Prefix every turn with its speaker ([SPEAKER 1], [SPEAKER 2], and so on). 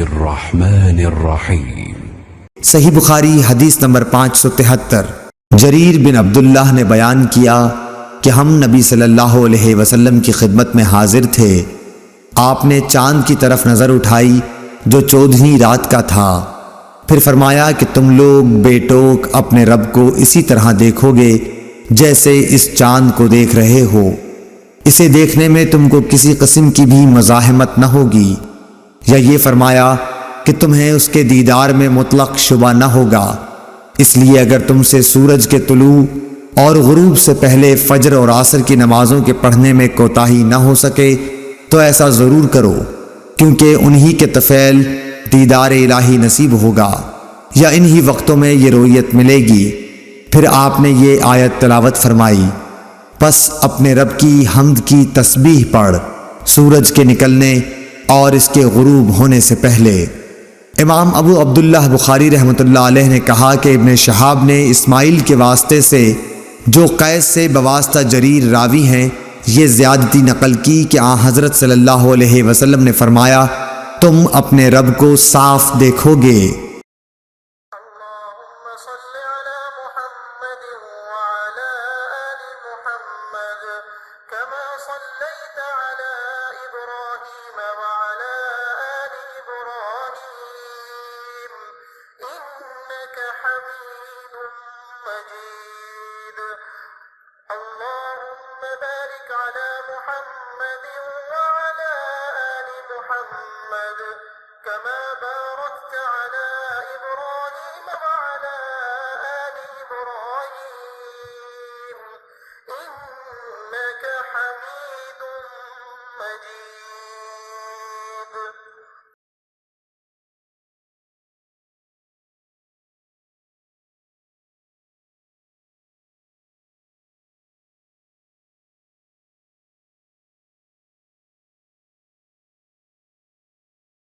[SPEAKER 1] الرحمن الرحیم۔
[SPEAKER 2] صحیح بخاری حدیث نمبر 573۔ جریر بن عبداللہ نے بیان کیا کہ ہم نبی صلی اللہ علیہ وسلم کی خدمت میں حاضر تھے۔ آپ نے چاند کی طرف نظر اٹھائی جو 14ویں رات کا تھا، پھر فرمایا کہ تم لوگ بے ٹوک اپنے رب کو اسی طرح دیکھو گے جیسے اس چاند کو دیکھ رہے ہو۔ اسے دیکھنے میں تم کو کسی قسم کی بھی مزاحمت نہ ہوگی، یا یہ فرمایا کہ تمہیں اس کے دیدار میں مطلق شبہ نہ ہوگا۔ اس لیے اگر تم سے سورج کے طلوع اور غروب سے پہلے فجر اور عصر کی نمازوں کے پڑھنے میں کوتاہی نہ ہو سکے تو ایسا ضرور کرو، کیونکہ انہی کے طفیل دیدار الہی نصیب ہوگا، یا انہی وقتوں میں یہ رویت ملے گی۔ پھر آپ نے یہ آیت تلاوت فرمائی، پس اپنے رب کی حمد کی تسبیح پڑھ سورج کے نکلنے اور اس کے غروب ہونے سے پہلے۔ امام ابو عبداللہ بخاری رحمۃ اللہ علیہ نے کہا کہ ابن شہاب نے اسماعیل کے واسطے سے جو قیس سے بواسطہ جریر راوی ہیں یہ زیادتی نقل کی کہ آن حضرت صلی اللہ علیہ وسلم نے فرمایا تم اپنے رب کو صاف دیکھو گے۔
[SPEAKER 3] اللهم بارك على محمد وعلى آل محمد كما باركت على إبراهيم وعلى آل إبراهيم إنك حميد مجيد۔